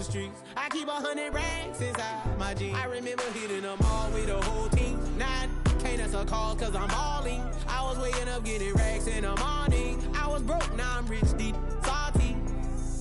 streets. I keep 100 racks inside my jeans. I remember hitting them all with the whole team. Now can't answer calls cause I'm all in. I was waking up getting racks in the morning. I was broke, now I'm rich, deep, salty.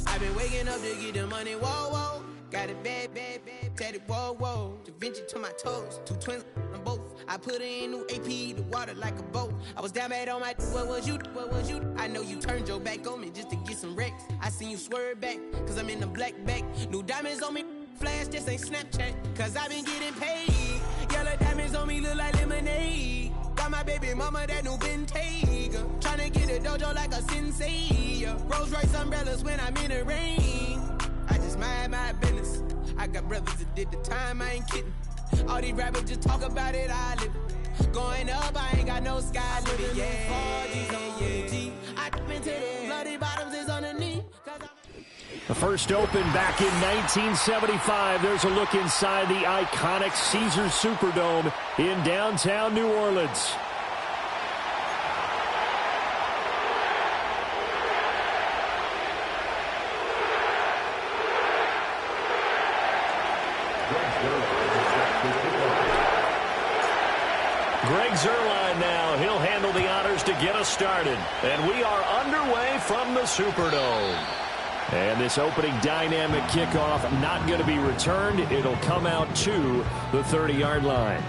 I've been waking up to get the money, whoa, whoa. Got it bad, bad, bad, tatted, whoa, whoa. Da Vinci to my toes, 2 twins on both. I put her in new AP, the water like a boat. I was down bad on my, what was you, what was you? I know you turned your back on me just to get some wrecks. I seen you swerve back, cause I'm in the black back. New diamonds on me, flash, this ain't Snapchat. Cause I been getting paid. Yellow diamonds on me look like lemonade. Got my baby mama that new Bentayga. Tryna get a dojo like a sensei. Rolls Royce umbrellas when I'm in the rain. I just mind my business. I got brothers that did the time, I ain't kidding. All these rappers just talk about it, I live it. Going up, I ain't got no sky limit. Yeah. I been to the bloody bottoms is underneath. The first open back in 1975. There's a look inside the iconic Caesars Superdome in downtown New Orleans. Greg Zuerlein now. He'll handle the honors to get us started. And we are underway from the Superdome. And this opening dynamic kickoff not going to be returned. It'll come out to the 30-yard line.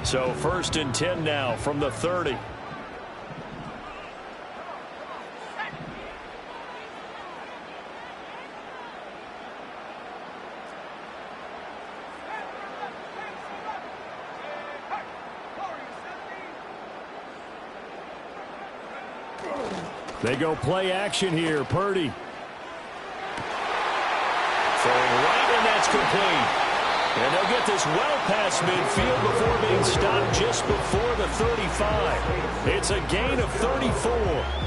So 1st and 10 now from the 30. They go play action here. Purdy. Throwing right, and that's complete. And they'll get this well past midfield before being stopped just before the 35. It's a gain of 34.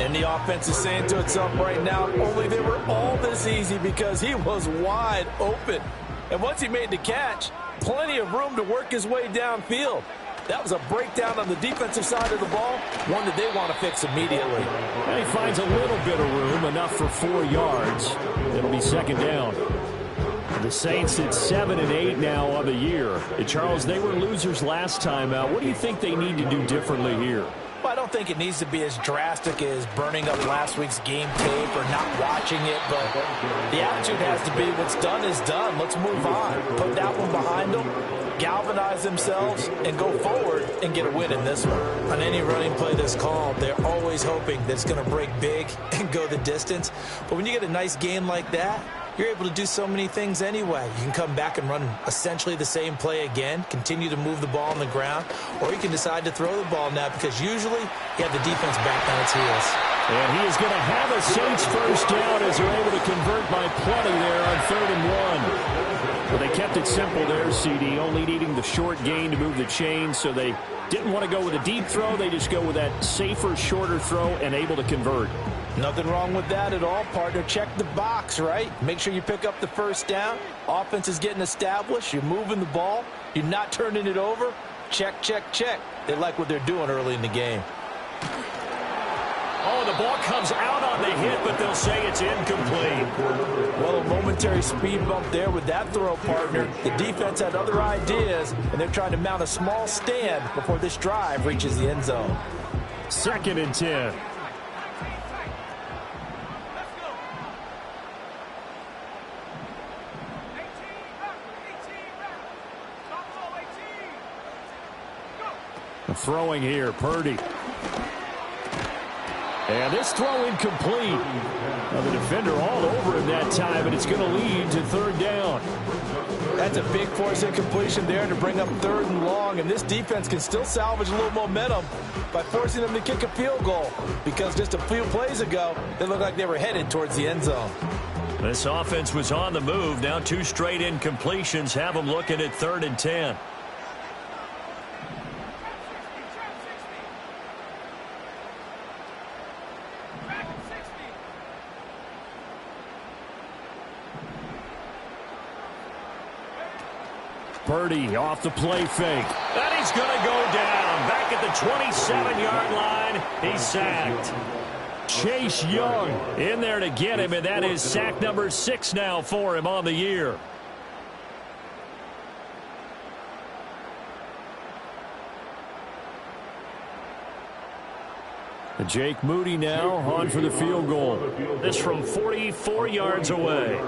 And the offense is saying to itself right now, only they were all this easy because he was wide open. And once he made the catch, plenty of room to work his way downfield. That was a breakdown on the defensive side of the ball, one that they want to fix immediately. And he finds a little bit of room, enough for 4 yards. It'll be 2nd down. The Saints at 7 and 8 now on the year. Charles, they were losers last time out. What do you think they need to do differently here? Well, I don't think it needs to be as drastic as burning up last week's game tape or not watching it, but the attitude has to be what's done is done. Let's move on. Put that one behind them, galvanize themselves, and go forward and get a win in this one. On any running play that's called, they're always hoping that it's going to break big and go the distance. But when you get a nice game like that, you're able to do so many things anyway. You can come back and run essentially the same play again, continue to move the ball on the ground, or you can decide to throw the ball now because usually you have the defense back on its heels. And he is going to have a Saints first down as they're able to convert by plenty there on 3rd and 1. Well, they kept it simple there, CD, only needing the short gain to move the chains, so they didn't want to go with a deep throw. They just go with that safer, shorter throw and able to convert. Nothing wrong with that at all, partner. Check the box, right? Make sure you pick up the first down. Offense is getting established. You're moving the ball. You're not turning it over. Check, check, check. They like what they're doing early in the game. Oh, the ball comes out on the hit, but they'll say it's incomplete. Well, a momentary speed bump there with that throw, partner. The defense had other ideas, and they're trying to mount a small stand before this drive reaches the end zone. 2nd and 10. Throwing here, Purdy. And this throw incomplete. Now the defender all over him that time, and it's going to lead to 3rd down. That's a big force incompletion there to bring up 3rd and long, and this defense can still salvage a little momentum by forcing them to kick a field goal because just a few plays ago, they looked like they were headed towards the end zone. This offense was on the move. Now 2 straight incompletions have them looking at 3rd and 10. Purdy off the play fake. And he's going to go down. Back at the 27-yard line. He's sacked. Chase Young in there to get him, and that is sack number 6 now for him on the year. Jake Moody now on for the field goal. This from 44 yards away.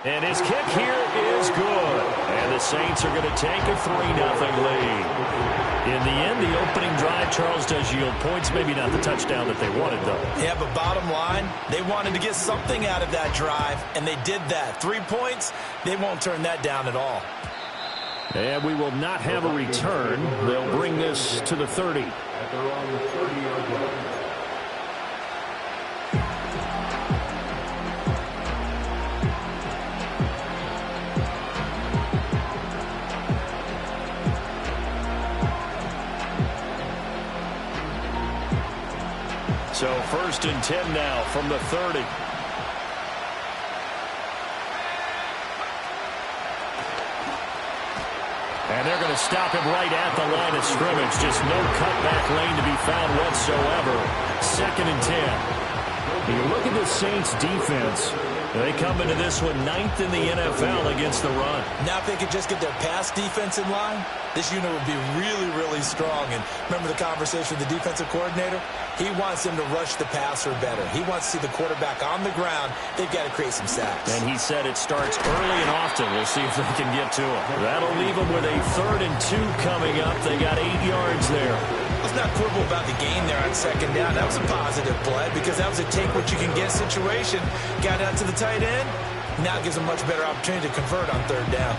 And his kick here is good. And the Saints are going to take a 3-0 lead. In the end, the opening drive, Charles, does yield points. Maybe not the touchdown that they wanted, though. Yeah, but bottom line, they wanted to get something out of that drive, and they did that. 3 points, they won't turn that down at all. And we will not have a return. They'll bring this to the 30. At their own 30-yard line. So 1st and 10 now from the 30. And they're going to stop him right at the line of scrimmage. Just no cutback lane to be found whatsoever. 2nd and 10. You look at the Saints defense. They come into this one 9th in the NFL against the run. Now if they could just get their pass defense in line, this unit would be really, really strong. And remember the conversation with the defensive coordinator? He wants them to rush the passer better. He wants to see the quarterback on the ground. They've got to create some sacks. And he said it starts early and often. We'll see if they can get to him. That'll leave them with a 3rd and 2 coming up. They got 8 yards there. Let's not quibble about the gain there on 2nd down. That was a positive play because that was a take-what-you-can-get situation. Got out to the tight end. Now it gives them a much better opportunity to convert on 3rd down.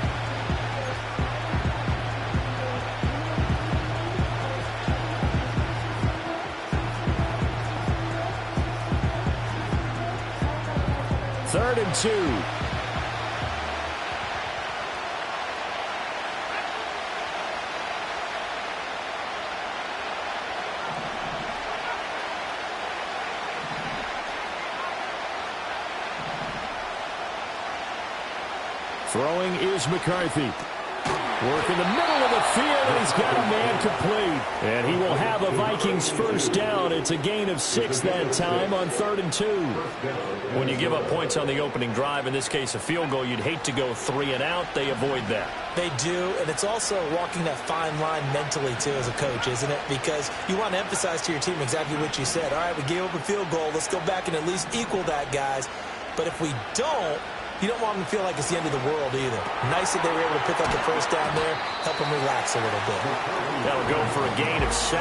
Third and 2. Throwing is McCarthy. Work in the middle of the field, and he's got a man complete. And he will have a Vikings 1st down. It's a gain of 6 that time on 3rd and 2. When you give up points on the opening drive, in this case a field goal, you'd hate to go 3 and out. They avoid that. They do, and it's also walking that fine line mentally, too, as a coach, isn't it? Because you want to emphasize to your team exactly what you said. All right, we gave up a field goal. Let's go back and at least equal that, guys. But if we don't, you don't want them to feel like it's the end of the world either. Nice that they were able to pick up the 1st down there, help them relax a little bit. That'll go for a gain of 7,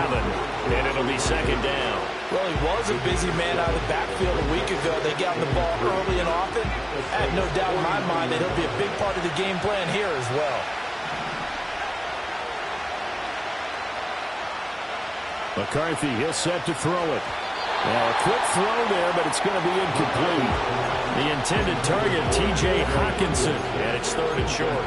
and it'll be 2nd down. Well, he was a busy man out of the backfield a week ago. They got him the ball early and often. I have no doubt in my mind that he'll be a big part of the game plan here as well. McCarthy, he'll set to throw it. Now a quick throw there, but it's going to be incomplete. The intended target, T.J. Hockenson, and it's 3rd and short.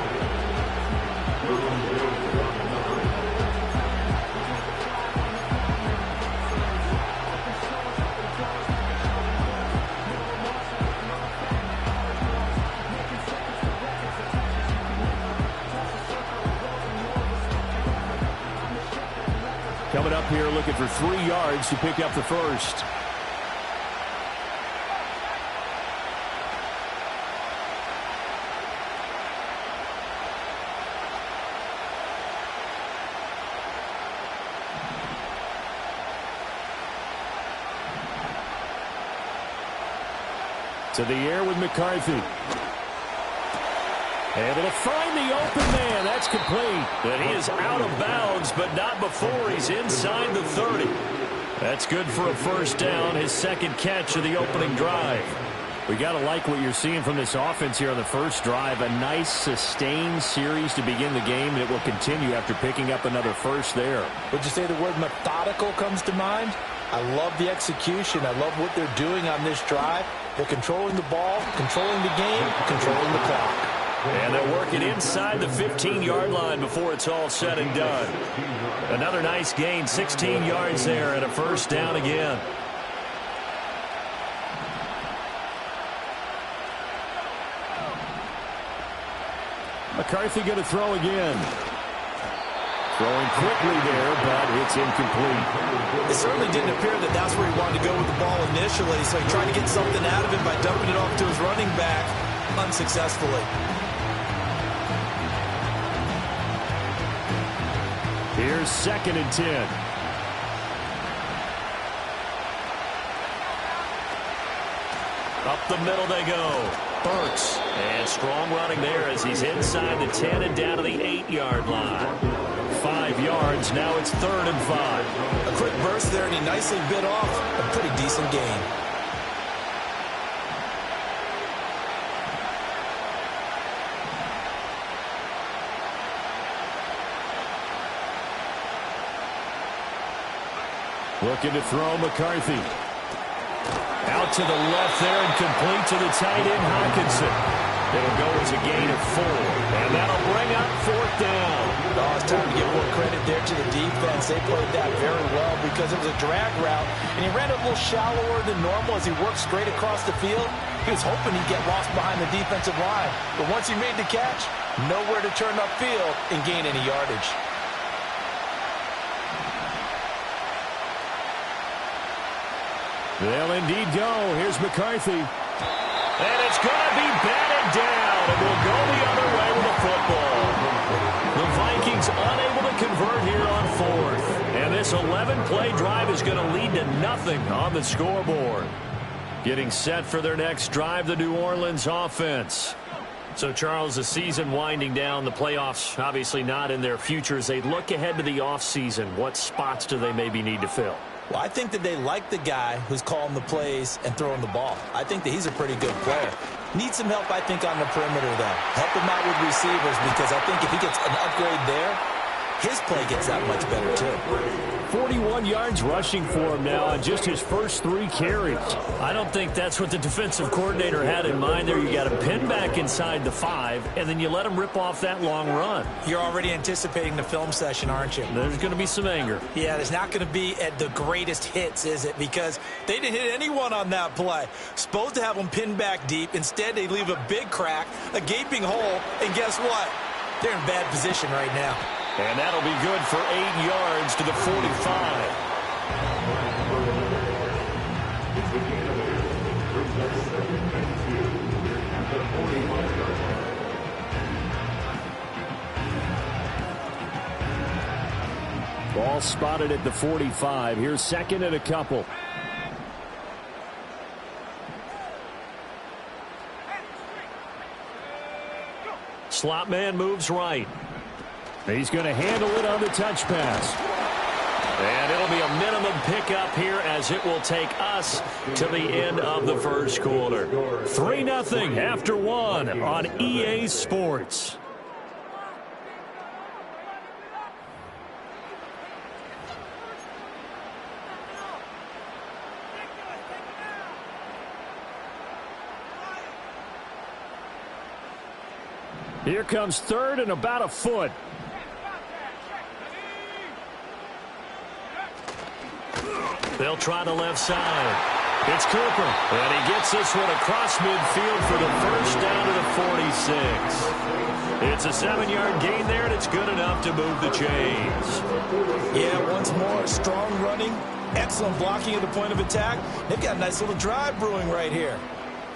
Coming up here looking for 3 yards to pick up the 1st. To the air with McCarthy. Able to find the open man. That's complete. But he is out of bounds, but not before he's inside the 30. That's good for a 1st down, his 2nd catch of the opening drive. We got to like what you're seeing from this offense here on the 1st drive. A nice, sustained series to begin the game, and it will continue after picking up another 1st there. Would you say the word methodical comes to mind? I love the execution. I love what they're doing on this drive. They're controlling the ball, controlling the game, controlling the clock. And they'll work it inside the 15-yard line before it's all said and done. Another nice gain, 16 yards there, and a 1st down again. McCarthy going to throw again. Throwing quickly there, but it's incomplete. It certainly didn't appear that that's where he wanted to go with the ball initially, so he tried to get something out of it by dumping it off to his running back unsuccessfully. Here's 2nd and 10. Up the middle they go. Burks. And strong running there as he's inside the 10 and down to the 8-yard line. 5 yards. Now it's 3rd and 5. A quick burst there, and he nicely bit off a pretty decent gain. Looking to throw McCarthy. Out to the left there and complete to the tight end, Hockenson. It'll go as a gain of 4. And that'll bring up 4th down. Oh, it's time to give more credit there to the defense. They played that very well because it was a drag route, and he ran a little shallower than normal as he worked straight across the field. He was hoping he'd get lost behind the defensive line. But once he made the catch, nowhere to turn upfield and gain any yardage. They'll indeed go. Here's McCarthy. And it's going to be batted down, and we'll go the other way with the football. The Vikings unable to convert here on 4th. And this 11-play drive is going to lead to nothing on the scoreboard. Getting set for their next drive, the New Orleans offense. So, Charles, the season winding down, the playoffs obviously not in their future. As they look ahead to the offseason, what spots do they maybe need to fill? Well, I think that they like the guy who's calling the plays and throwing the ball. I think that he's a pretty good player. Needs some help, I think, on the perimeter, though. Help him out with receivers because I think if he gets an upgrade there, his play gets that much better, too. 41 yards rushing for him now on just his first 3 carries. I don't think that's what the defensive coordinator had in mind there. You got him pinned back inside the 5, and then you let him rip off that long run. You're already anticipating the film session, aren't you? There's going to be some anger. Yeah, there's not going to be at the greatest hits, is it? Because they didn't hit anyone on that play. Supposed to have them pinned back deep. Instead, they leave a big crack, a gaping hole, and guess what? They're in bad position right now. And that'll be good for 8 yards to the 45. Ball spotted at the 45. Here's 2nd and a couple. Slot man moves right. He's going to handle it on the touch pass. And it'll be a minimum pickup here as it will take us to the end of the first quarter. 3-0 after 1 on EA Sports. Here comes 3rd and about a foot. They'll try the left side. It's Cooper. And he gets this one across midfield for the first down to the 46. It's a 7-yard gain there, and it's good enough to move the chains. Yeah, once more, strong running, excellent blocking at the point of attack. They've got a nice little drive brewing right here.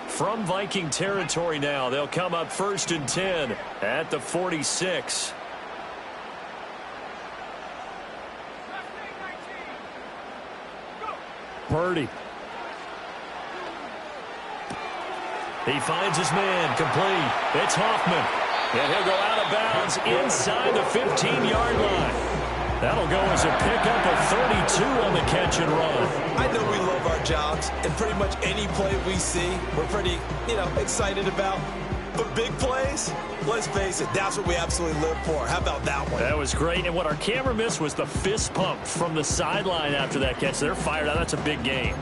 From Viking territory now, they'll come up 1st and 10 at the 46. Purdy. He finds his man, complete. It's Hoffman. And he'll go out of bounds inside the 15-yard line. That'll go as a pickup of 32 on the catch and run. I know we love our jobs, and pretty much any play we see, we're pretty, excited about. But big plays, let's face it, that's what we absolutely live for. How about that one? That was great. And what our camera missed was the fist pump from the sideline after that catch. They're fired out. That's a big game.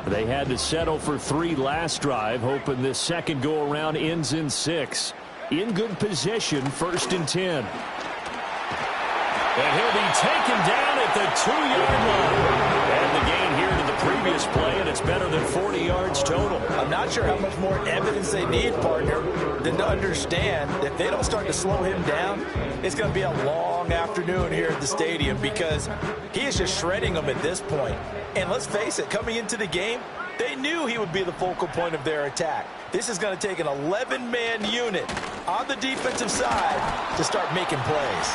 They had to settle for 3 last drive, hoping this second go-around ends in 6. In good position, 1st and 10. And he'll be taken down at the 2-yard line. And the gain here to the previous previous play, and it's better than 40 yards total. I'm not sure how much more evidence they need, partner, than to understand that if they don't start to slow him down, it's going to be a long afternoon here at the stadium because he is just shredding them at this point. And let's face it, coming into the game, they knew he would be the focal point of their attack. This is going to take an 11-man unit on the defensive side to start making plays.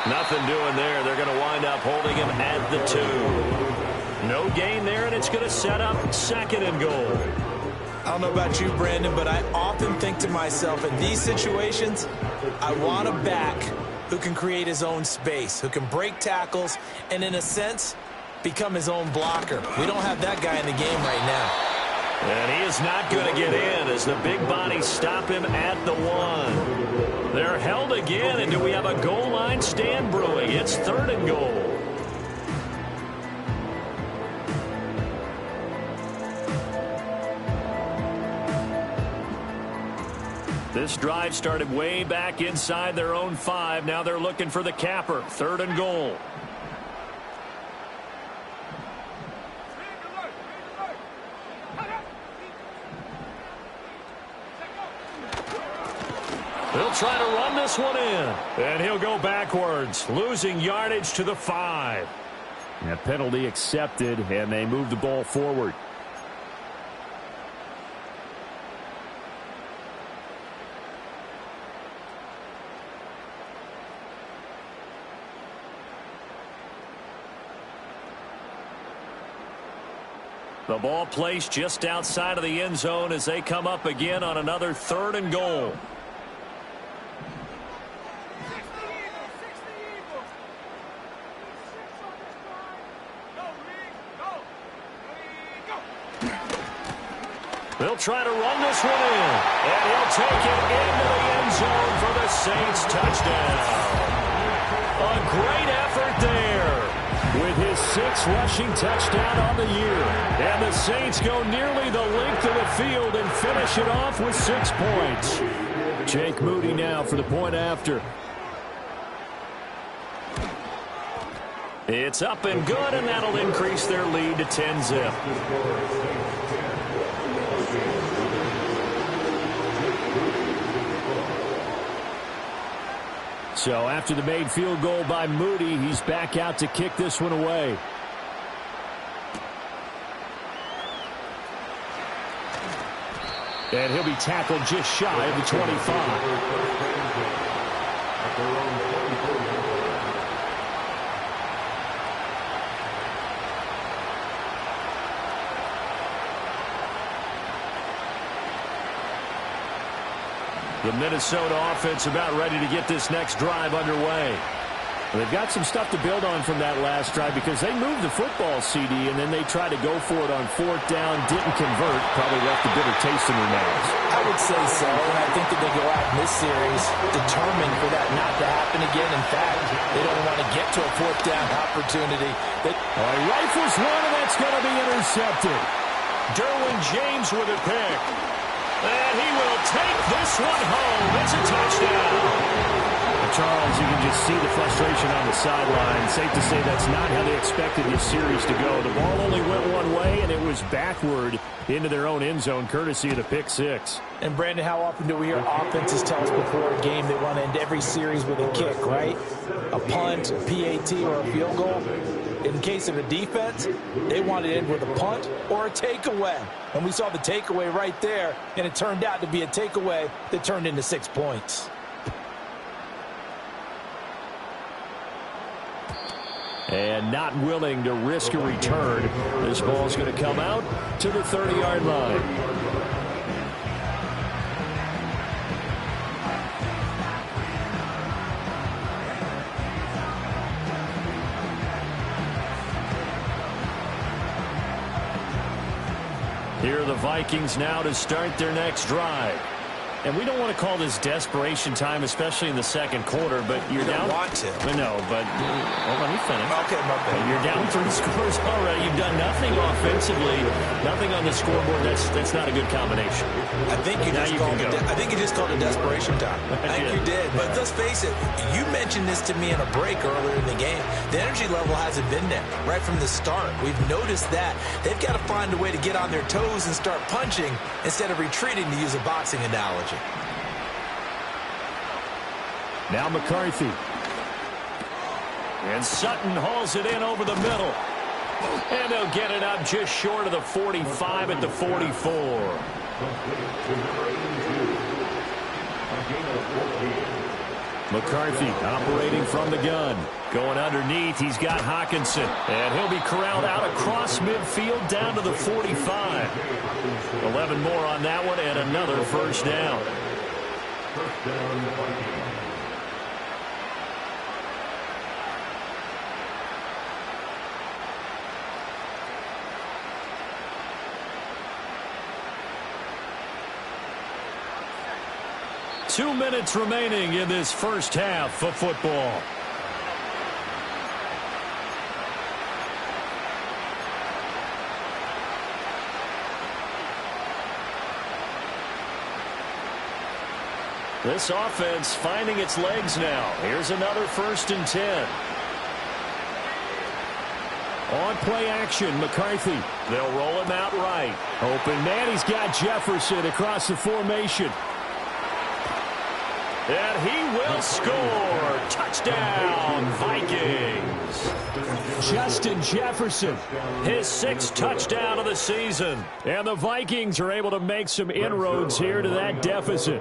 Nothing doing there. They're going to wind up holding him at the 2. No gain there, and it's going to set up 2nd and goal. I don't know about you, Brandon, but I often think to myself, in these situations, I want a back who can create his own space, who can break tackles, and in a sense, become his own blocker. We don't have that guy in the game right now. And he is not going to get in as the big bodies stop him at the 1. They're held again, and do we have a goal line stand brewing? It's 3rd and goal. This drive started way back inside their own 5. Now they're looking for the capper. 3rd and goal. They'll try to run this one in. And he'll go backwards, losing yardage to the 5. That penalty accepted, and they move the ball forward. The ball placed just outside of the end zone as they come up again on another 3rd and goal. They'll try to run this one in, and he'll take it into the end zone for the Saints touchdown. A great effort there with his 6th rushing touchdown on the year. And the Saints go nearly the length of the field and finish it off with 6 points. Jake Moody now for the point after. It's up and good, and that'll increase their lead to 10-zip. So after the made field goal by Moody, he's back out to kick this one away. And he'll be tackled just shy of the 25. The Minnesota offense about ready to get this next drive underway. They've got some stuff to build on from that last drive because they moved the football, CD, and then they tried to go for it on 4th down, didn't convert, probably left a bitter taste in their mouths. I would say so, and I think that they go out in this series determined for that not to happen again. In fact, they don't want to get to a 4th down opportunity. He rifles one, and that's going to be intercepted. Derwin James with a pick. And he will take this one home. It's a touchdown. Charles, you can just see the frustration on the sideline. Safe to say that's not how they expected this series to go. The ball only went one way, and it was backward into their own end zone, courtesy of the pick 6. And, Brandon, how often do we hear offenses tell us before a game they want to end every series with a kick, right? A punt, a PAT, or a field goal. In case of a defense, they want to end with a punt or a takeaway. And we saw the takeaway right there, and it turned out to be a takeaway that turned into 6 points. And not willing to risk a return. This ball's going to come out to the 30-yard line. Here are the Vikings now to start their next drive. And we don't want to call this desperation time, especially in the second quarter, but you're down. You don't want to. No, but let me finish. Okay, my bad. You're down 3 scores already. You've done nothing offensively, nothing on the scoreboard. That's not a good combination. I think you just called it desperation time. I think you did. But let's face it, you mentioned this to me in a break earlier in the game. The energy level hasn't been there right from the start. We've noticed that. They've got to find a way to get on their toes and start punching instead of retreating, to use a boxing analogy. Now McCarthy. And Sutton hauls it in over the middle. And they'll get it up just short of the 45 at the 44. McCarthy operating from the gun. Going underneath, he's got Hockenson. And he'll be corralled out across midfield down to the 45. 11 more on that one and another first down. First down, Vikings. 2 minutes remaining in this first half of football. This offense finding its legs now. Here's another 1st and 10. On play action, McCarthy. They'll roll him out right. Open man, he's got Jefferson across the formation. And he will score. Touchdown, Vikings. Justin Jefferson, his 6th touchdown of the season. And the Vikings are able to make some inroads here to that deficit.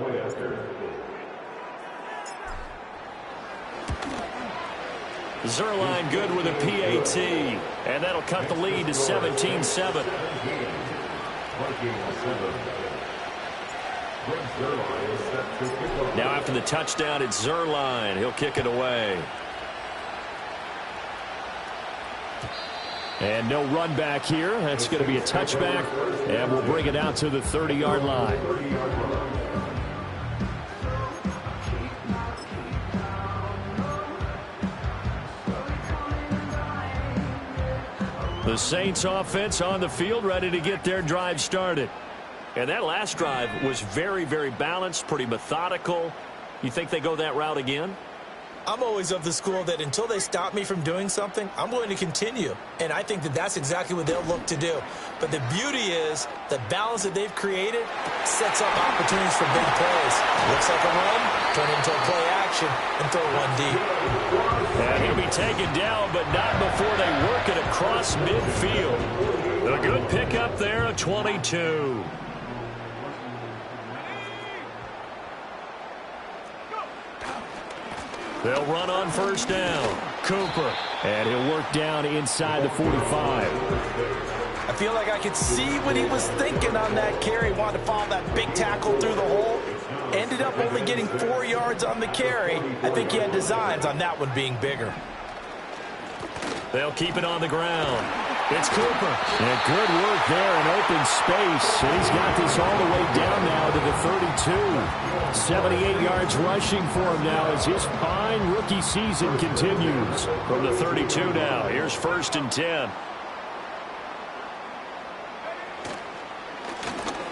Zuerlein good with a PAT. And that'll cut the lead to 17-7. Now after the touchdown, it's Zuerlein. He'll kick it away. And no run back here. That's going to be a touchback. And we'll bring it out to the 30-yard line. The Saints offense on the field, ready to get their drive started. And that last drive was very, very balanced, pretty methodical. You think they go that route again? I'm always of the school that until they stop me from doing something, I'm going to continue. And I think that that's exactly what they'll look to do. But the beauty is the balance that they've created sets up opportunities for big plays. Looks like a run, turn into a play action, and throw one deep. And he'll be taken down, but not before they work it across midfield. A good pickup there, a 22. They'll run on 1st down. Cooper. And he'll work down inside the 45. I feel like I could see what he was thinking on that carry. Wanted to follow that big tackle through the hole. Ended up only getting 4 yards on the carry. I think he had designs on that one being bigger. They'll keep it on the ground. It's Cooper. And good work there in open space. And he's got this all the way down now to the 32. 78 yards rushing for him now as his fine rookie season continues. From the 32 now, here's 1st and 10.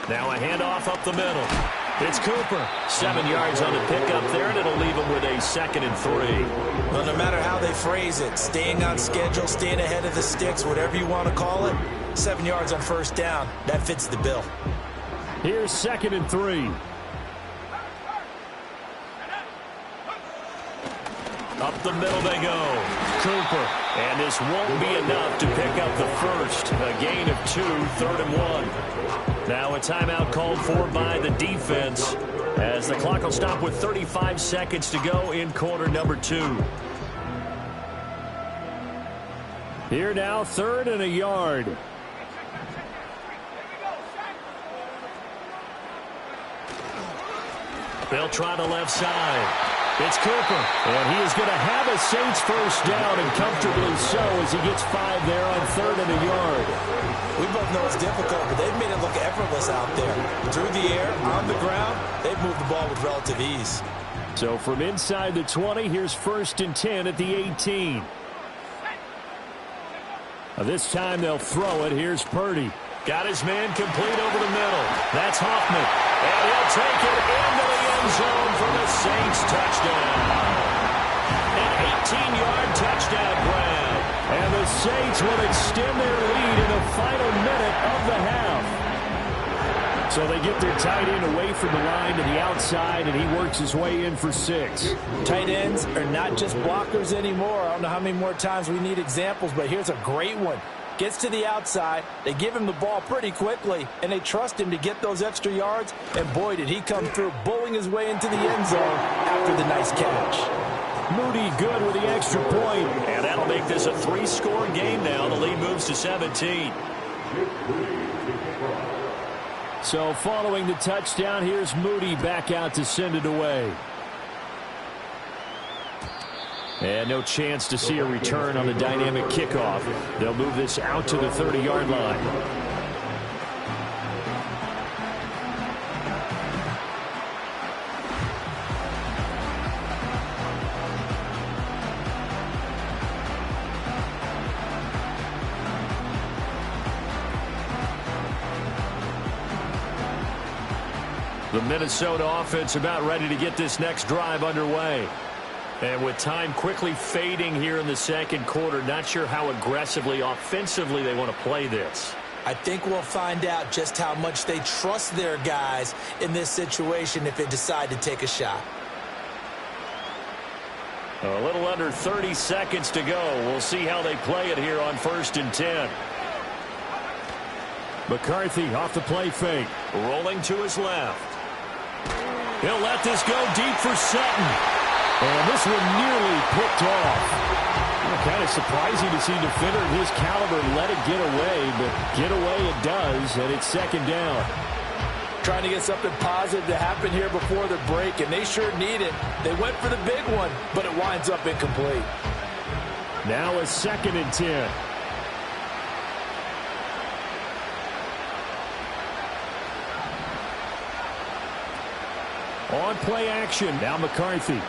Now a handoff up the middle. It's Cooper. 7 yards on the pickup there, and it'll leave him with a 2nd and 3. Well, no matter how they phrase it, staying on schedule, staying ahead of the sticks, whatever you want to call it, 7 yards on 1st down, that fits the bill. Here's 2nd and 3. Up the middle they go. Cooper. And this won't be enough to pick up the 1st. A gain of 2, 3rd and 1. Now a timeout called for by the defense as the clock will stop with 35 seconds to go in quarter number 2. Here now, 3rd and a yard. They'll try the left side. It's Cooper, and he is going to have a Saints 1st down, and comfortably so as he gets 5 there on 3rd and a yard. We both know it's difficult, but they've made it look effortless out there. Through the air, on the ground, they've should move the ball with relative ease. So from inside the 20, here's 1st and 10 at the 18. This time they'll throw it. Here's Purdy. Got his man complete over the middle. That's Hoffman. And he'll take it into the end zone for the Saints touchdown. An 18-yard touchdown grab. And the Saints will extend their lead in the final minute of the half. So they get their tight end away from the line to the outside, and he works his way in for 6. Tight ends are not just blockers anymore. I don't know how many more times we need examples, but here's a great one. Gets to the outside, they give him the ball pretty quickly, and they trust him to get those extra yards, and boy, did he come through, bowling his way into the end zone after the nice catch. Moody good with the extra point, and that'll make this a 3-score game now. The lead moves to 17. So following the touchdown, here's Moody back out to send it away. And no chance to see a return on the dynamic kickoff. They'll move this out to the 30-yard line. The Minnesota offense about ready to get this next drive underway. And with time quickly fading here in the second quarter, not sure how aggressively, offensively they want to play this. I think we'll find out just how much they trust their guys in this situation if they decide to take a shot. A little under 30 seconds to go. We'll see how they play it here on 1st and 10. McCarthy off the play fake. Rolling to his left. He'll let this go deep for Sutton. And this one nearly picked off. Kind of surprising to see a defender of his caliber let it get away, but get away it does, and it's 2nd down. Trying to get something positive to happen here before the break, and they sure need it. They went for the big one, but it winds up incomplete. Now a 2nd and 10. On play action, now McCarthy.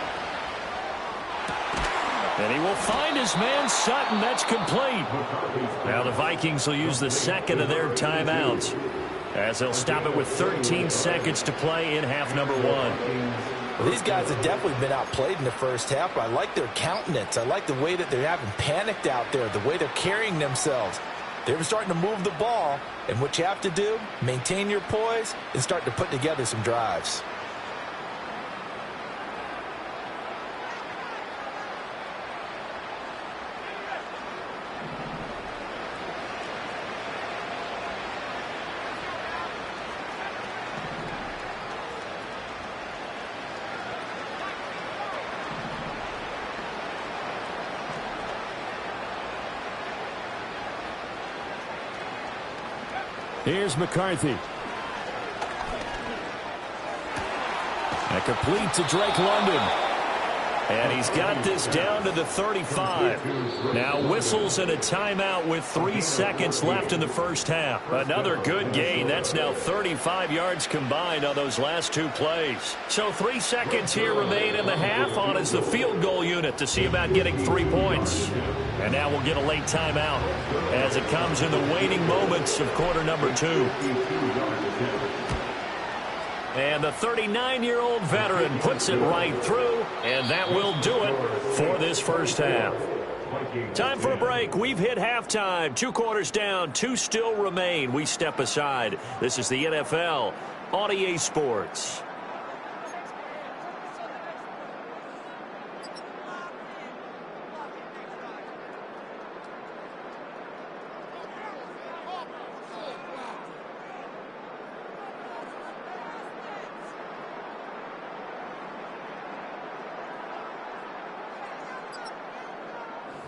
And he will find his man Sutton. That's complete. Now the Vikings will use the 2nd of their timeouts, as they'll stop it with 13 seconds to play in half number 1. Well, these guys have definitely been outplayed in the first half, but I like their countenance. I like the way that they're having panicked out there, the way they're carrying themselves. They're starting to move the ball, and what you have to do, maintain your poise and start to put together some drives. Here's McCarthy. And complete to Drake London. And he's got this down to the 35. Now whistles and a timeout with 3 seconds left in the first half. Another good gain. That's now 35 yards combined on those last 2 plays. So 3 seconds here remain in the half. On is the field goal unit to see about getting 3 points. And now we'll get a late timeout as it comes in the waning moments of quarter number 2. And the 39-year-old veteran puts it right through, and that will do it for this first half. Time for a break. We've hit halftime. 2 quarters down, 2 still remain. We step aside. This is the NFL on EA Sports.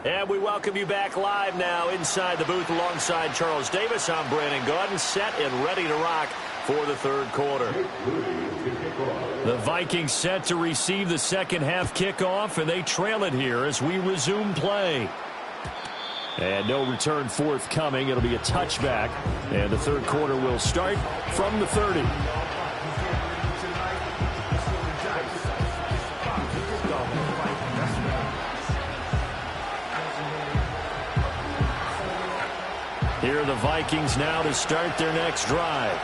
And we welcome you back live now inside the booth alongside Charles Davis. I'm Brandon Gaudin, set and ready to rock for the 3rd quarter. The Vikings set to receive the second half kickoff, and they trail it here as we resume play. And no return forthcoming. It'll be a touchback, and the 3rd quarter will start from the 30. Here are the Vikings now to start their next drive.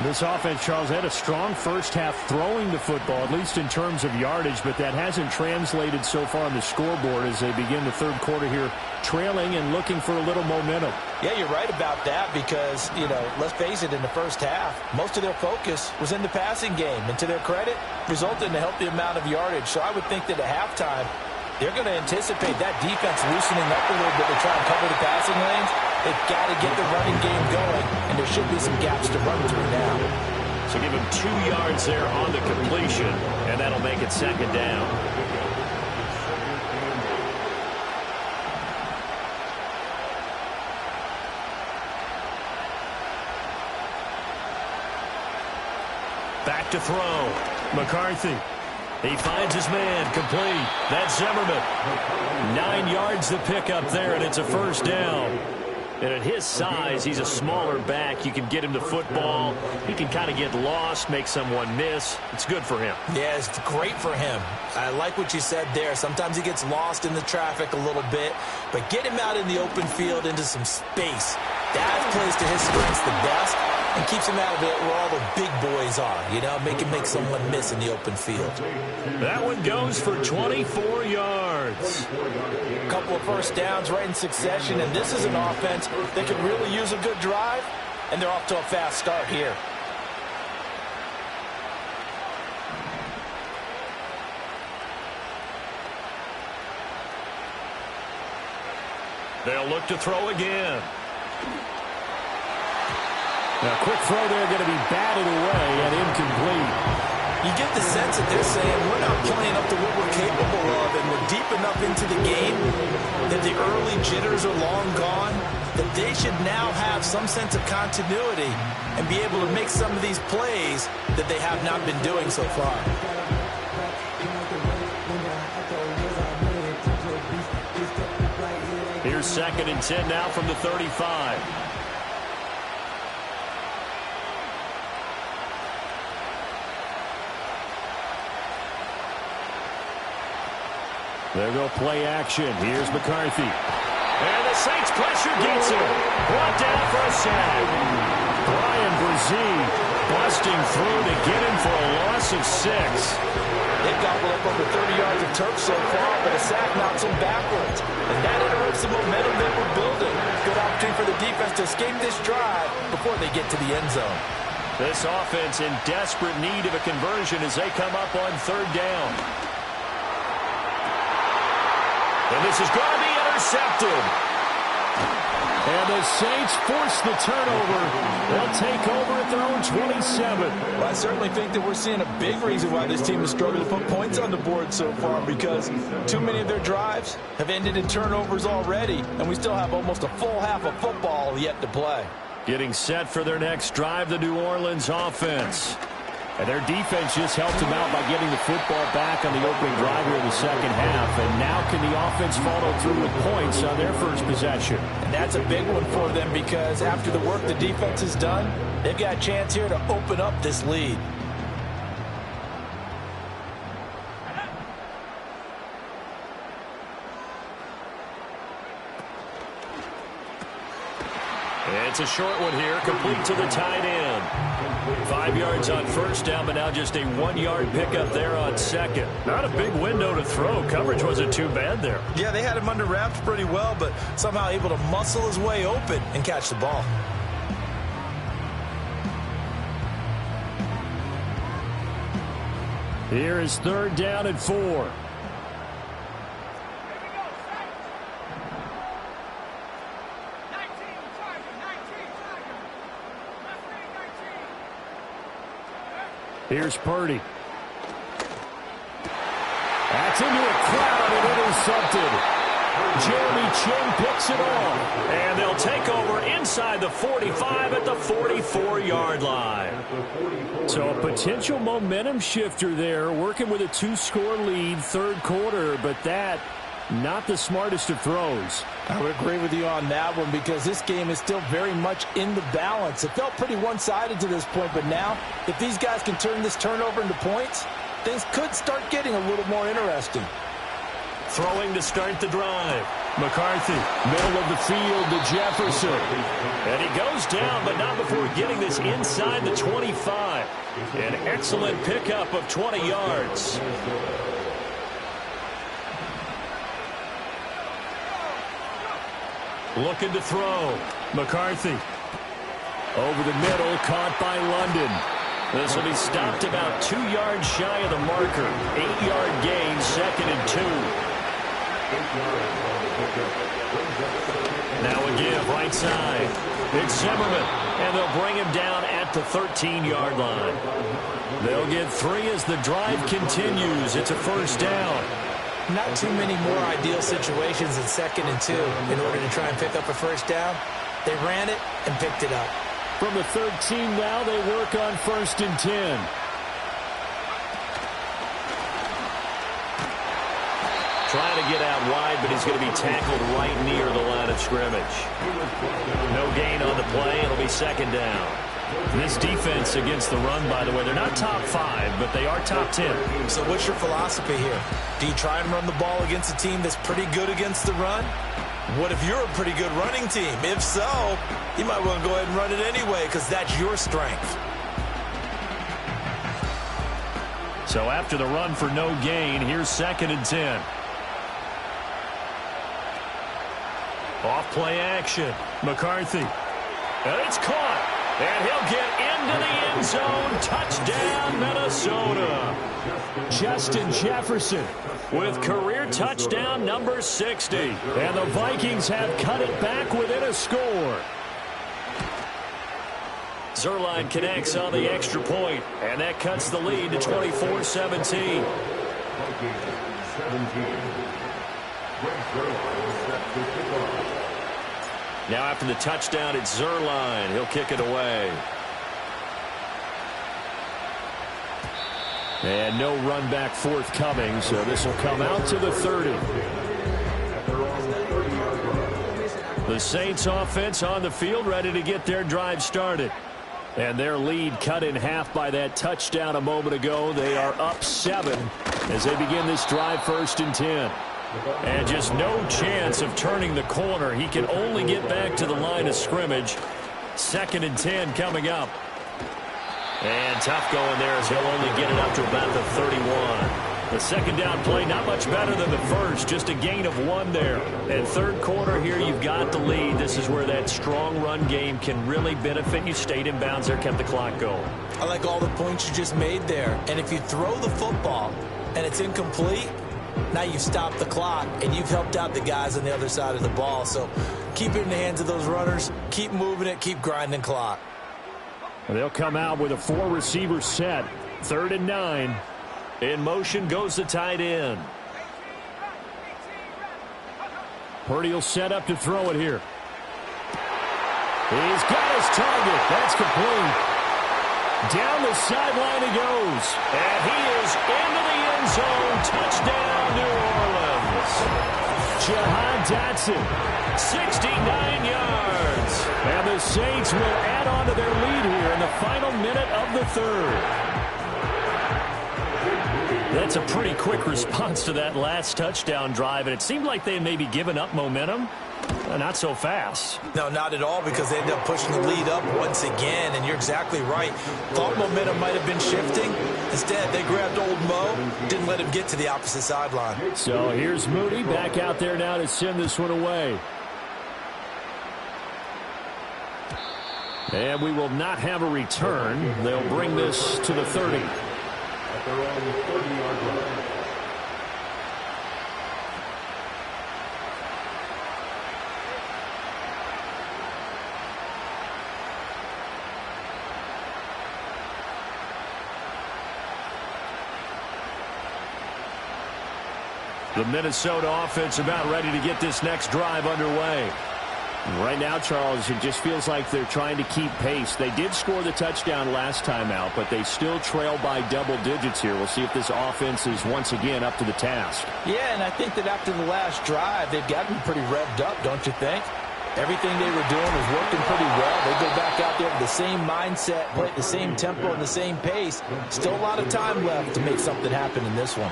This offense, Charles, had a strong first half throwing the football, at least in terms of yardage, but that hasn't translated so far on the scoreboard as they begin the third quarter here, trailing and looking for a little momentum. Yeah, you're right about that because, let's face it, in the first half, most of their focus was in the passing game. And to their credit, resulted in a healthy amount of yardage. So I would think that at halftime, they're going to anticipate that defense loosening up a little bit to try and cover the passing lanes. They've got to get the running game going, and there should be some gaps to run through now. So give him 2 yards there on the completion, and that'll make it second down. Back to throw. McCarthy. He finds his man, complete. That's Zimmerman. 9 yards to pick up there, and it's a first down. And at his size, he's a smaller back. You can get him the football. He can kind of get lost, make someone miss. It's good for him. Yeah, it's great for him. I like what you said there. Sometimes he gets lost in the traffic a little bit, but get him out in the open field into some space. That plays to his strengths the best and keeps him out of it where all the big boys are, make him make someone miss in the open field. That one goes for 24 yards. A couple of first downs right in succession, and this is an offense that could really use a good drive, and they're off to a fast start here. They'll look to throw again. Now, quick throw there, going to be batted away and incomplete. You get the sense that they're saying we're not playing up to what we're capable of, and we're deep enough into the game that the early jitters are long gone, that they should now have some sense of continuity and be able to make some of these plays that they have not been doing so far. Here's 2nd and 10 now from the 35. There go play action. Here's McCarthy. And the Saints pressure gets him. Brought down for a sack. Brian Brzee busting through to get him for a loss of 6. They've gobbled up over 30 yards of turf so far, but a sack knocks them backwards. And that interrupts the momentum they were building. Good opportunity for the defense to escape this drive before they get to the end zone. This offense in desperate need of a conversion as they come up on 3rd down. And this is going to be intercepted. And the Saints force the turnover. They'll take over at their own 27. Well, I certainly think that we're seeing a big reason why this team has struggled to put points on the board so far, because too many of their drives have ended in turnovers already, and we still have almost a full half of football yet to play. Getting set for their next drive, the New Orleans offense. And their defense just helped them out by getting the football back on the opening drive here in the second half. And now can the offense follow through with points on their first possession? And that's a big one for them because after the work the defense has done, they've got a chance here to open up this lead. It's a short one here, complete to the tight end. 5 yards on first down, but now just a 1-yard pickup there on 2nd. Not a big window to throw. Coverage wasn't too bad there. Yeah, they had him under wraps pretty well, but somehow able to muscle his way open and catch the ball. Here is 3rd down and 4. Here's Purdy. That's into a crowd and intercepted. Jeremy Chinn picks it off. And they'll take over inside the 45 at the 44-yard line. So a potential momentum shifter there, working with a 2-score lead, 3rd quarter, but that not the smartest of throws. I would agree with you on that one because this game is still very much in the balance. It felt pretty one-sided to this point, but now if these guys can turn this turnover into points, things could start getting a little more interesting. Throwing to start the drive. McCarthy, middle of the field to Jefferson. And he goes down, but not before getting this inside the 25. An excellent pickup of 20 yards. Looking to throw. McCarthy. Over the middle, caught by London. This will be stopped about 2 yards shy of the marker. 8-yard gain, 2nd and 2. Now a give, right side. It's Zimmerman, and they'll bring him down at the 13-yard line. They'll get 3 as the drive continues. It's a first down. Not too many more ideal situations in 2nd and 2 in order to try and pick up a first down. They ran it and picked it up. From the 13 now, they work on 1st and 10. Trying to get out wide, but he's going to be tackled right near the line of scrimmage. No gain on the play. It'll be 2nd down. This defense against the run, by the way, they're not top 5, but they are top 10. So what's your philosophy here? Do you try and run the ball against a team that's pretty good against the run? What if you're a pretty good running team? If so, you might want to go ahead and run it anyway because that's your strength. So after the run for no gain, here's 2nd and 10. Off play action. McCarthy. And it's caught. And he'll get into the end zone. Touchdown, Minnesota. Justin Jefferson with career touchdown number 60. And the Vikings have cut it back within a score. Zuerlein connects on the extra point, and that cuts the lead to 24-17. Now after the touchdown, it's Zuerlein. He'll kick it away. And no run back forthcoming, so this will come out to the 30. The Saints offense on the field, ready to get their drive started. And their lead cut in half by that touchdown a moment ago. They are up 7 as they begin this drive, 1st and 10. And just no chance of turning the corner. He can only get back to the line of scrimmage. 2nd and 10 coming up. And tough going there as he'll only get it up to about the 31. The 2nd down play not much better than the first. Just a gain of 1 there. And 3rd quarter here, you've got the lead. This is where that strong run game can really benefit you. Stayed in bounds there, kept the clock going. I like all the points you just made there. And if you throw the football and it's incomplete, now you've stopped the clock, and you've helped out the guys on the other side of the ball. So keep it in the hands of those runners. Keep moving it. Keep grinding clock. They'll come out with a 4-receiver set. 3rd and 9. In motion goes the tight end. Purdy will set up to throw it here. He's got his target. That's complete. Down the sideline he goes. And he is into the end zone. Touchdown, New Orleans. Jahan Dotson, 69 yards. And the Saints will add on to their lead here in the final minute of the 3rd. That's a pretty quick response to that last touchdown drive, and it seemed like they had maybe given up momentum. Not so fast. No, not at all, because they ended up pushing the lead up once again, and you're exactly right. Thought momentum might have been shifting. Instead, they grabbed old Mo, didn't let him get to the opposite sideline. So here's Moody back out there now to send this one away. And we will not have a return. They'll bring this to the 30. At their own 30-yard line. The Minnesota offense about ready to get this next drive underway. Right now, Charles, it just feels like they're trying to keep pace. They did score the touchdown last time out, but they still trail by double digits here. We'll see if this offense is once again up to the task. Yeah, and I think that after the last drive, they've gotten pretty revved up, don't you think? Everything they were doing was working pretty well. They go back out there with the same mindset, play at the same tempo and the same pace. Still a lot of time left to make something happen in this one.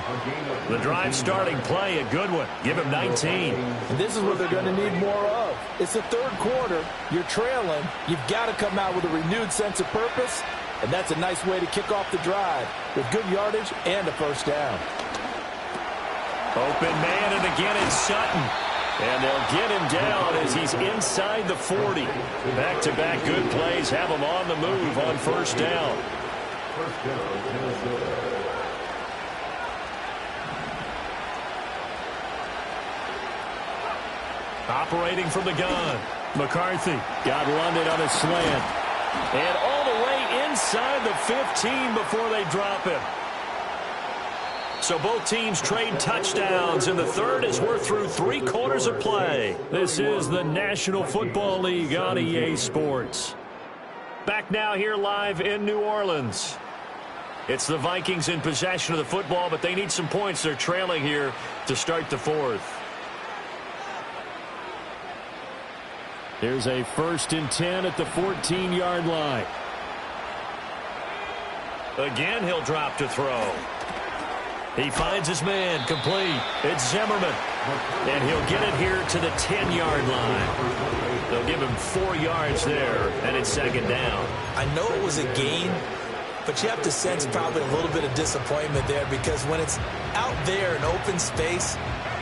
The drive starting play, a good one. Give him 19. And this is what they're going to need more of. It's the third quarter. You're trailing. You've got to come out with a renewed sense of purpose, and that's a nice way to kick off the drive with good yardage and a first down. Open man, and again it's Sutton. And they'll get him down as he's inside the 40. Back-to-back good plays have him on the move on first down. First down, Minnesota. Operating from the gun. McCarthy got London on a slant. And all the way inside the 15 before they drop him. So both teams trade touchdowns in the third as we're through 3 quarters of play. This is the National Football League on EA Sports. Back now here live in New Orleans. It's the Vikings in possession of the football, but they need some points. They're trailing here to start the fourth. Here's a 1st and 10 at the 14-yard line. Again, he'll drop to throw. He finds his man, complete. It's Zimmerman. And he'll get it here to the 10-yard line. They'll give him 4 yards there, and it's second down. I know it was a gain, but you have to sense probably a little bit of disappointment there because when it's out there in open space,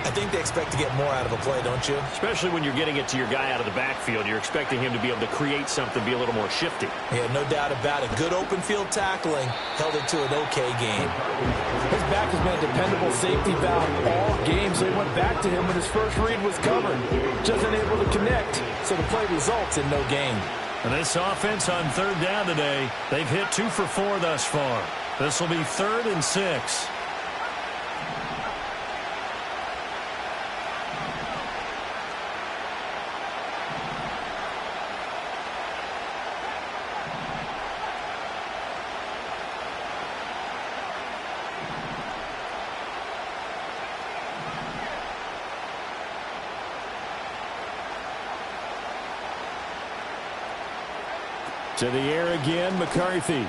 I think they expect to get more out of a play, don't you? Especially when you're getting it to your guy out of the backfield. You're expecting him to be able to create something, be a little more shifty. Yeah, no doubt about it. Good open field tackling held it to an okay game. His back has been a dependable safety valve all games. They went back to him when his first read was covered. Just unable to connect, so the play results in no gain. And this offense on third down today, they've hit 2 for 4 thus far. This will be 3rd and 6. To the air again, McCarthy. He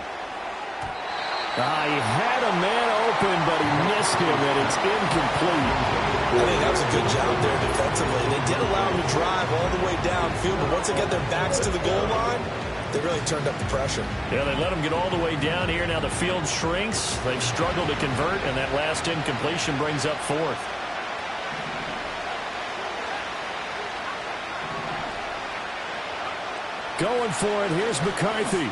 had a man open, but he missed him, and it's incomplete. I think that was a good job there defensively. They did allow him to drive all the way downfield, but once they got their backs to the goal line, they really turned up the pressure. Yeah, they let him get all the way down here. Now the field shrinks. They've struggled to convert, and that last incompletion brings up 4th. Going for it. Here's McCarthy.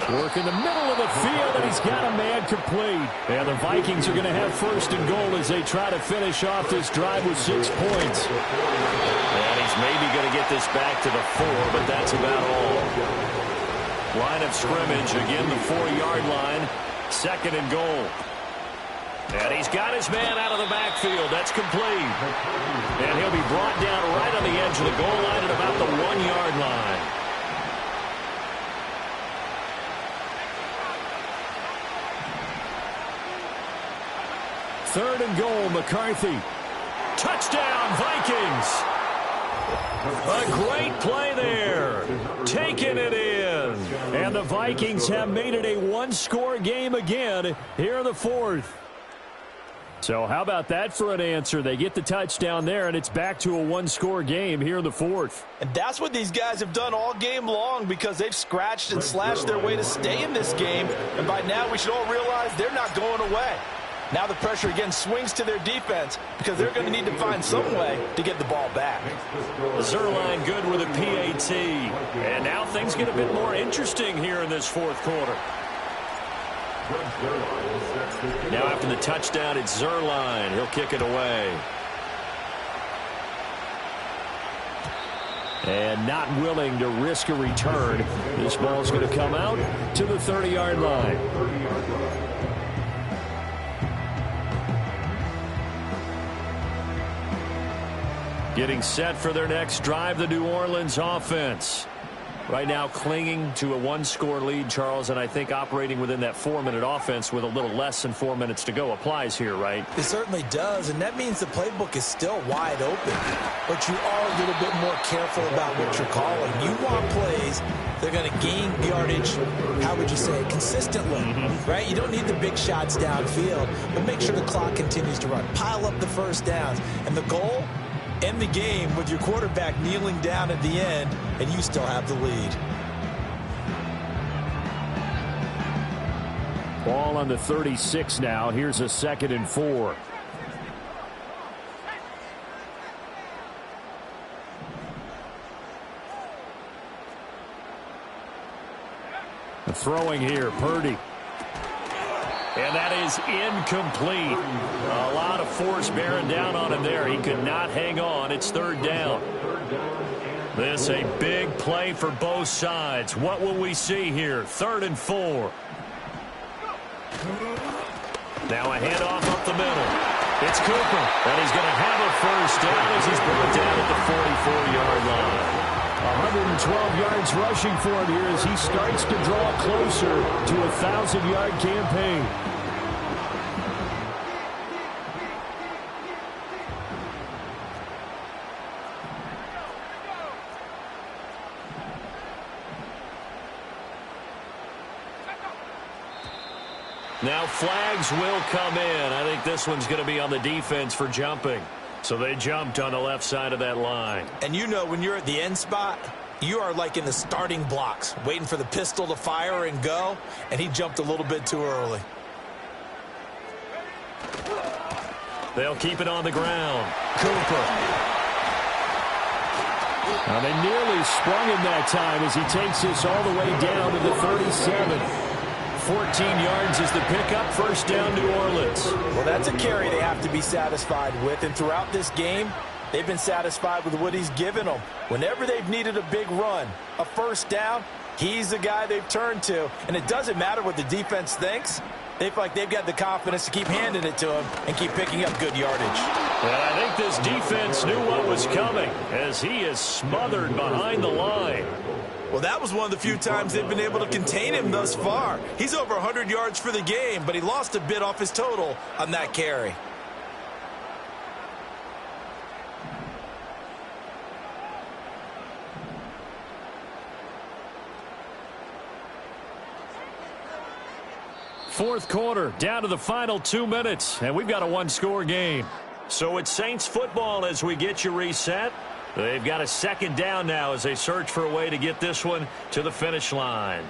Work in the middle of the field, and he's got a man complete. And the Vikings are going to have 1st and goal as they try to finish off this drive with 6 points. And he's maybe going to get this back to the 4, but that's about all. Line of scrimmage, again the 4-yard line. 2nd and goal. And he's got his man out of the backfield. That's complete. And he'll be brought down right on the edge of the goal line at about the 1-yard line. 3rd and goal, McCarthy. Touchdown, Vikings. A great play there. Taking it in. And the Vikings have made it a 1-score game again here in the 4th. So how about that for an answer? They get the touchdown there, and it's back to a 1-score game here in the 4th. And that's what these guys have done all game long because they've scratched and slashed their way to stay in this game. And by now we should all realize they're not going away. Now the pressure again swings to their defense because they're going to need to find some way to get the ball back. Zuerlein good with a PAT. And now things get a bit more interesting here in this 4th quarter. Now after the touchdown, it's Zuerlein. He'll kick it away. And not willing to risk a return. This ball's going to come out to the 30-yard line. Getting set for their next drive, the New Orleans offense. Right now clinging to a one-score lead, Charles, and I think operating within that 4-minute offense with a little less than 4 minutes to go applies here, right? It certainly does, and that means the playbook is still wide open. But you are a little bit more careful about what you're calling. You want plays that are going to gain yardage, how would you say, consistently, right? You don't need the big shots downfield, but make sure the clock continues to run. Pile up the first downs, and the goal, end the game with your quarterback kneeling down at the end, and you still have the lead. Ball on the 36 now. Here's a 2nd and 4. Throwing here, Purdy. And that is incomplete. A lot of force bearing down on him there. He could not hang on. It's 3rd down. This a big play for both sides. What will we see here? 3rd and 4. Now a handoff up the middle. It's Cooper. And he's going to have a first down as he's brought down at the 44-yard line. 112 yards rushing for him here as he starts to draw closer to a 1,000-yard campaign. Now flags will come in. I think this one's going to be on the defense for jumping. So they jumped on the left side of that line. And you know when you're at the end spot, you are like in the starting blocks, waiting for the pistol to fire and go, and he jumped a little bit too early. They'll keep it on the ground. Cooper. Now they nearly sprung him that time as he takes this all the way down to the 37. 14 yards is the pickup. 1st down, New Orleans. Well, that's a carry they have to be satisfied with. And throughout this game, they've been satisfied with what he's given them. Whenever they've needed a big run, a 1st down, he's the guy they've turned to. And it doesn't matter what the defense thinks. They feel like they've got the confidence to keep handing it to him and keep picking up good yardage. And I think this defense knew what was coming as he is smothered behind the line. Well, that was one of the few times they've been able to contain him thus far. He's over 100 yards for the game, but he lost a bit off his total on that carry. Fourth quarter, down to the final 2 minutes, and we've got a one-score game. So it's Saints football as we get you reset. They've got a 2nd down now as they search for a way to get this one to the finish line.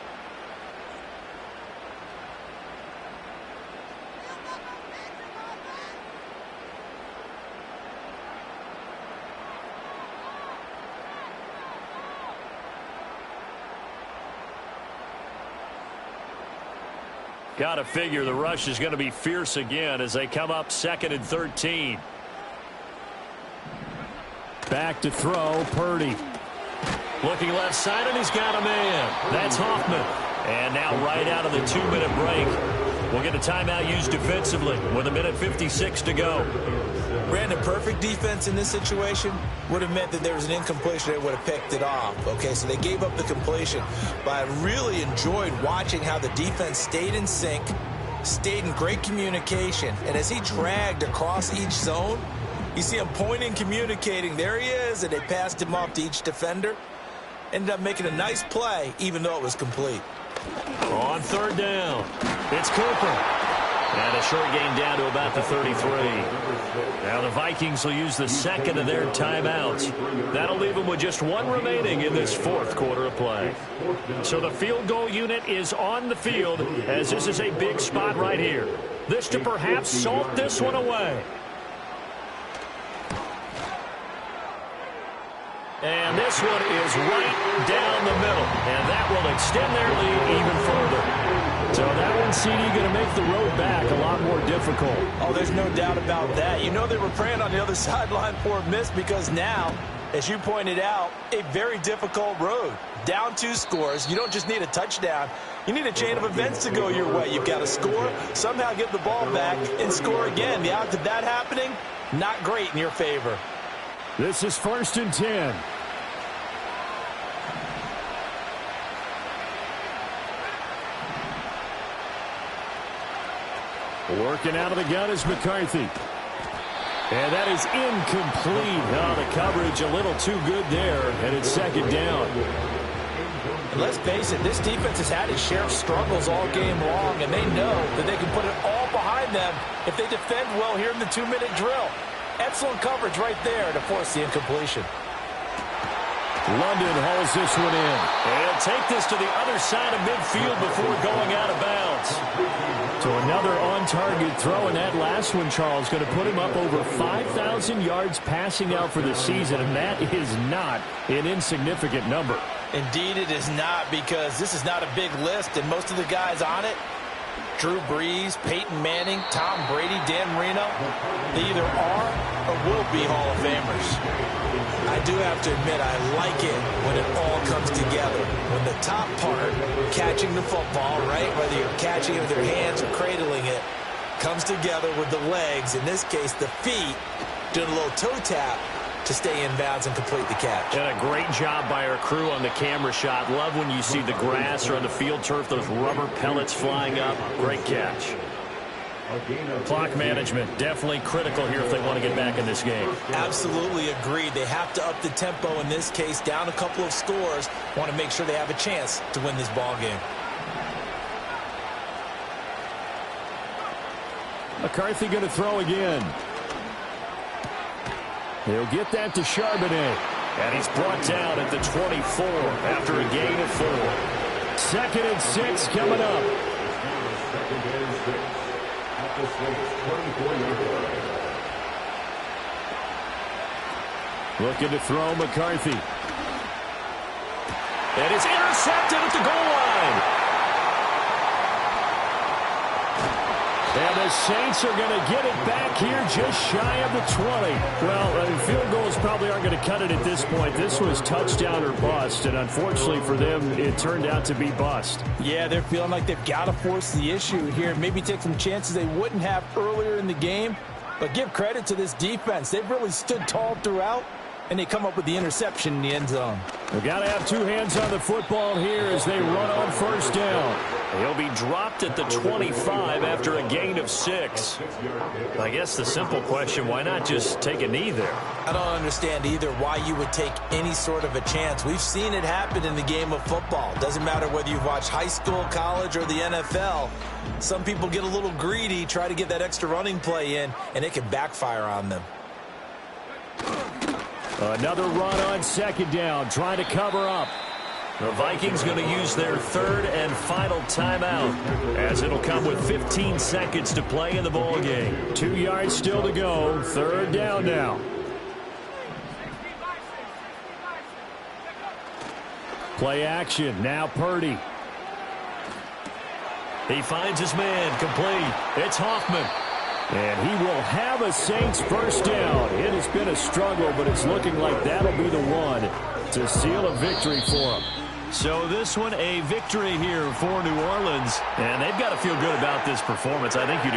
Got to figure the rush is going to be fierce again as they come up 2nd and 13. Back to throw, Purdy. Looking left side, and he's got a man. That's Hoffman. And now right out of the 2-minute break, we'll get a timeout used defensively with 1:56 to go. Brandon, perfect defense in this situation would have meant that there was an incompletion. They would have picked it off. Okay, so they gave up the completion. But I really enjoyed watching how the defense stayed in sync, stayed in great communication. And as he dragged across each zone, you see him pointing, communicating. There he is, and they passed him off to each defender. Ended up making a nice play, even though it was complete. On 3rd down, it's Cooper. And a short gain down to about the 33. Now the Vikings will use the 2nd of their timeouts. That'll leave them with just 1 remaining in this 4th quarter of play. So the field goal unit is on the field as this is a big spot right here. This to perhaps salt this one away. And this one is right down the middle. And that will extend their lead even further. So that one, CD, going to make the road back a lot more difficult. Oh, there's no doubt about that. You know they were praying on the other sideline for a miss because now, as you pointed out, a very difficult road. Down 2 scores. You don't just need a touchdown. You need a chain of events to go your way. You've got to score, somehow get the ball back, and score again. The odds of that happening, not great in your favor. This is 1st and 10. Working out of the gun is McCarthy. And that is incomplete. Oh, the coverage a little too good there, and it's second down. And let's face it, this defense has had its share of struggles all game long, and they know that they can put it all behind them if they defend well here in the 2-minute drill. Excellent coverage right there to force the incompletion. London hauls this one in. And he'll take this to the other side of midfield before going out of bounds. So another on-target throw, and that last one, Charles, going to put him up over 5,000 yards passing out for the season, and that is not an insignificant number. Indeed it is not, because this is not a big list, and most of the guys on it, Drew Brees, Peyton Manning, Tom Brady, Dan Marino, they either are or will be Hall of Famers. I do have to admit, I like it when it all comes together. When the top part, catching the football, right, whether you're catching it with your hands or cradling it, comes together with the legs, in this case the feet, doing a little toe tap to stay in bounds and complete the catch. And a great job by our crew on the camera shot. Love when you see the grass or on the field turf, those rubber pellets flying up. Great catch. Clock management, definitely critical here if they want to get back in this game. Absolutely agreed. They have to up the tempo in this case, down a couple of scores. Want to make sure they have a chance to win this ball game. McCarthy going to throw again. He'll get that to Charbonnet. And he's brought down at the 24 after a gain of 4. 2nd and 6 coming up. Looking to throw McCarthy. And it's intercepted at the goal line. And the Saints are going to get it back here just shy of the 20. Well, field goals probably aren't going to cut it at this point. This was touchdown or bust, and unfortunately for them, it turned out to be bust. Yeah, they're feeling like they've got to force the issue here. Maybe take some chances they wouldn't have earlier in the game. But give credit to this defense. They've really stood tall throughout, and they come up with the interception in the end zone. We've got to have 2 hands on the football here as they run on first down. He'll be dropped at the 25 after a gain of 6. I guess the simple question, why not just take a knee there? I don't understand either why you would take any sort of a chance. We've seen it happen in the game of football. Doesn't matter whether you've watched high school, college, or the NFL. Some people get a little greedy, try to get that extra running play in, and it can backfire on them. Another run on second down, trying to cover up. The Vikings going to use their 3rd and final timeout, as it'll come with 15 seconds to play in the ball game. 2 yards still to go. 3rd down now. Play action. Now Purdy. He finds his man, complete. It's Hoffman. And he will have a Saints first down. It has been a struggle, but it's looking like that'll be the one to seal a victory for him. So this one, a victory here for New Orleans. And they've got to feel good about this performance. I think you'd